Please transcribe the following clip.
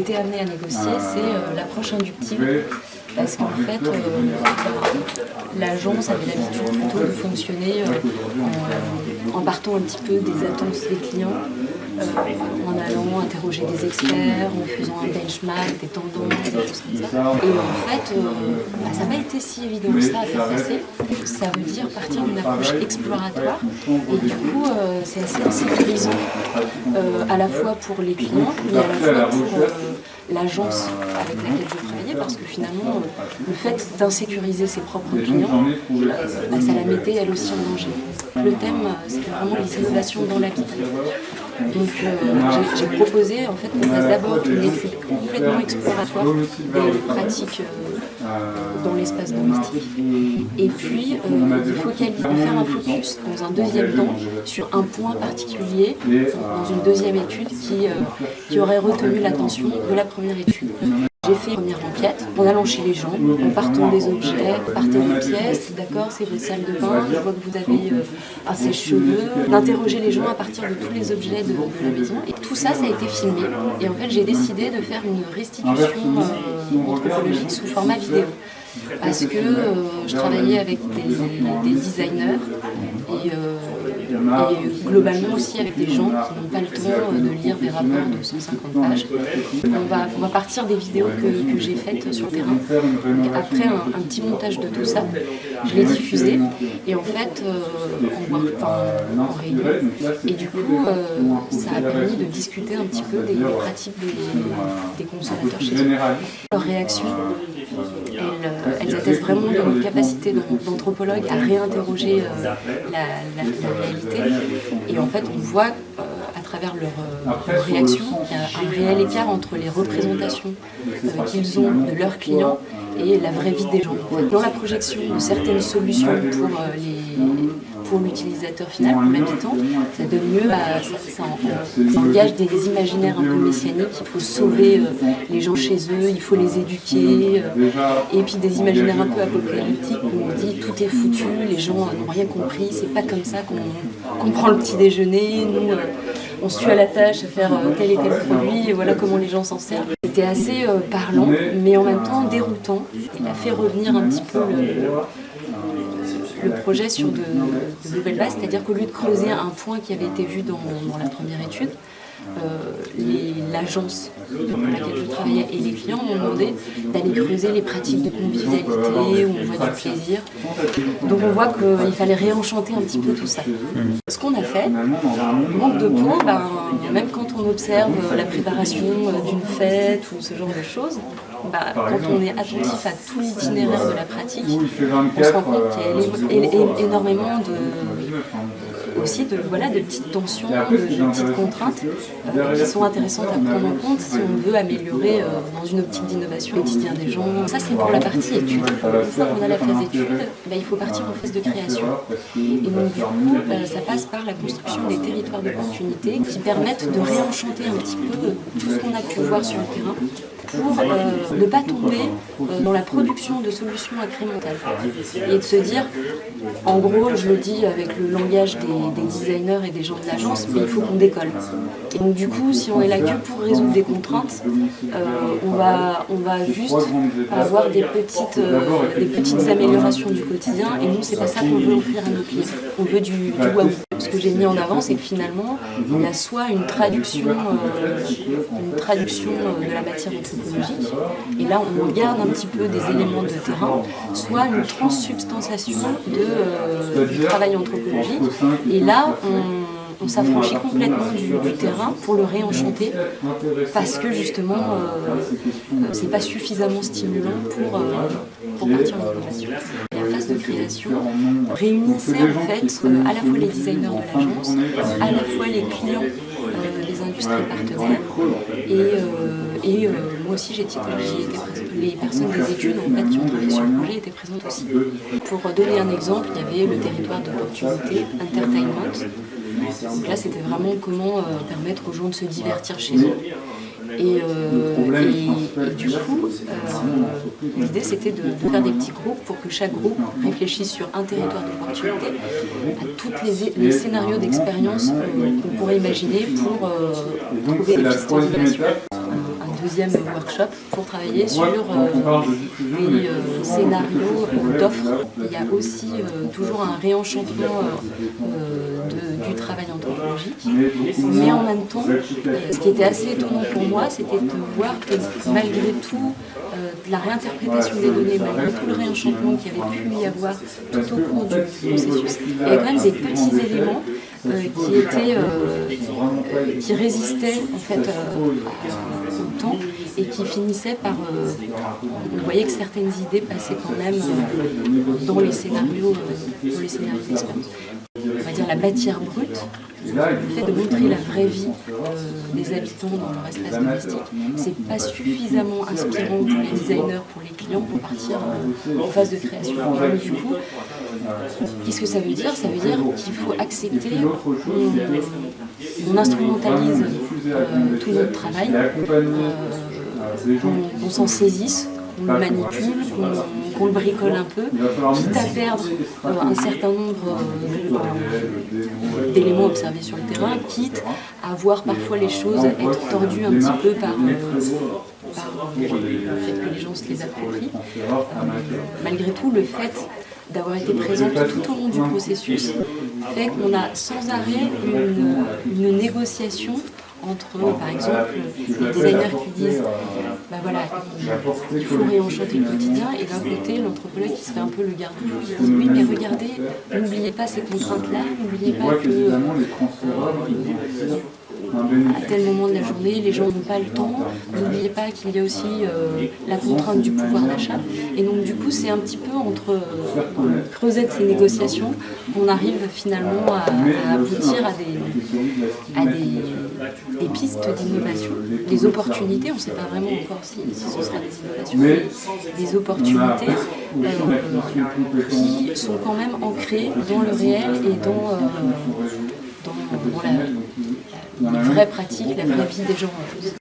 été amené à négocier, c'est l'approche inductive. Parce qu'en fait, l'agence avait l'habitude plutôt de fonctionner en partant un petit peu des attentes des clients, en allant interroger des experts, en faisant un benchmark, des tendances, des choses comme ça. Et en fait, ça n'a pas été si évident que ça à faire passer. Ça veut dire partir d'une approche exploratoire. Et du coup, c'est assez insécurisant, à la fois pour les clients, mais à la fois pour l'agence avec laquelle je travaillais, parce que finalement, le fait d'insécuriser ses propres clients, ça la mettait elle aussi en danger. Le thème, c'était vraiment les innovations dans l'habitat. Donc j'ai proposé en fait qu'on fasse d'abord une étude complètement exploratoire des pratiques dans l'espace domestique, et puis faire un focus dans un deuxième temps sur un point particulier, dans une deuxième étude qui aurait retenu l'attention de la première étude. J'ai fait une première enquête en allant chez les gens, en partant des objets, partez des pièces, d'accord, c'est votre salle de bain, je vois que vous avez un sèche-cheveux, d'interroger les gens à partir de tous les objets de la maison. Et tout ça, ça a été filmé. Et en fait, j'ai décidé de faire une restitution anthropologique sous format vidéo. Parce que je travaillais avec des designers et globalement aussi avec des gens qui n'ont pas le temps de lire des rapports de 150 pages. On va partir des vidéos que j'ai faites sur le terrain. Et après un petit montage de tout ça, je l'ai diffusé et en fait en réunion. Et du coup, ça a permis de discuter un petit peu des pratiques des consommateurs chez eux. Leur réaction, elles attestent vraiment de notre capacité d'anthropologue à réinterroger la réalité. Et en fait, on voit à travers leur réaction qu'il y a un réel écart entre les représentations qu'ils ont de leurs clients et la vraie vie des gens. Dans la projection de certaines solutions pour l'utilisateur final, pour l'habitant, ça donne lieu à ça engage des imaginaires un peu messianiques. Il faut sauver les gens chez eux, il faut les éduquer, et puis des imaginaires un peu apocalyptiques où on dit tout est foutu, les gens n'ont rien compris, c'est pas comme ça qu'on prend le petit déjeuner, nous on se tue à la tâche à faire tel et tel produit, et voilà comment les gens s'en servent. C'était assez parlant, mais en même temps déroutant. Il a fait revenir un petit peu le projet sur de nouvelles bases, c'est-à-dire qu'au lieu de creuser un point qui avait été vu dans la première étude, l'agence pour laquelle je travaillais et les clients m'ont demandé d'aller creuser les pratiques de convivialité, où on voit du plaisir. Donc on voit qu'il fallait réenchanter un petit peu tout ça. Ce qu'on a fait, manque de peau, même quand on observe la préparation d'une fête ou ce genre de choses, quand on est attentif à tout l'itinéraire de la pratique, on se rend compte qu'il y a énormément de petites tensions, de petites contraintes qui sont intéressantes à prendre en compte si on veut améliorer dans une optique d'innovation le quotidien des gens. Ça, c'est pour la partie étude. Une fois qu'on a la phase étude, il faut partir en phase de création. Et donc du coup, ça passe par la construction des territoires d'opportunité qui permettent de réenchanter un petit peu tout ce qu'on a pu voir sur le terrain pour ne pas tomber dans la production de solutions incrémentales et de se dire, en gros, je le dis avec le langage des designers et des gens de l'agence, mais il faut qu'on décolle. Et donc du coup, si on est là que pour résoudre des contraintes, on va juste avoir des petites améliorations du quotidien, et nous, c'est pas ça qu'on veut offrir à nos clients. On veut du waouh. Ce que j'ai mis en avant, c'est que finalement, il y a soit une traduction de la matière anthropologique, et là on garde un petit peu des éléments de terrain, soit une transsubstantiation du travail anthropologique, et là on s'affranchit complètement du terrain pour le réenchanter, parce que justement c'est pas suffisamment stimulant pour partir en innovation. La phase de création réunissait en fait à la fois les designers de l'agence, à la fois les clients des industries partenaires, et moi aussi j'y étais présente. Les personnes des études en fait, qui ont travaillé sur le projet étaient présentes aussi. Pour donner un exemple, il y avait le territoire d'opportunité, entertainment. Donc là c'était vraiment comment permettre aux gens de se divertir chez eux. Et du coup, l'idée c'était de faire des petits groupes pour que chaque groupe réfléchisse sur un territoire d'opportunité, à tous les scénarios d'expérience qu'on pourrait imaginer pour trouver des pistes d'innovation. Un deuxième workshop pour travailler sur des scénarios d'offres. Il y a aussi toujours un réenchantement du travail anthropologique. Mais en même temps, ce qui était assez étonnant pour moi, c'était de voir que malgré tout, de la réinterprétation des données, malgré tout le réenchantement qu'il y avait pu y avoir tout au cours du processus, il y avait quand même des petits éléments qui résistaient en fait au temps et qui finissaient par... on voyait que certaines idées passaient quand même dans les scénarios d'expérience. On va dire la matière brute, le fait de montrer la vraie vie des habitants dans leur espace domestique, c'est pas suffisamment inspirant pour les designers, pour les clients, pour partir en phase de création. Donc, du coup, qu'est-ce que ça veut dire? Ça veut dire qu'il faut accepter qu'on instrumentalise tout notre travail, qu'on s'en saisisse, qu'on le manipule, qu'on le bricole un peu, quitte à perdre un certain nombre d'éléments observés sur le terrain, quitte à voir parfois les choses être tordues un petit peu par le fait que les gens se les approprient. Malgré tout, le fait d'avoir été présente tout au long du processus fait qu'on a sans arrêt une négociation entre, par exemple, les designers qui disent bah voilà, il faut réenchanter le quotidien, et d'un côté, l'anthropologue qui se fait un peu le garde-fou, qui dit oui, mais regardez, n'oubliez pas ces contraintes-là, n'oubliez pas que à tel moment de la journée, les gens n'ont pas le temps. N'oubliez pas qu'il y a aussi la contrainte du pouvoir d'achat. Et donc du coup, c'est un petit peu entre creuser de ces négociations qu'on arrive finalement à aboutir à des pistes d'innovation, des opportunités. On ne sait pas vraiment encore si ce sera des innovations, mais des opportunités qui sont quand même ancrées dans le réel et dans la vraie pratique, la vraie vie des gens en plus.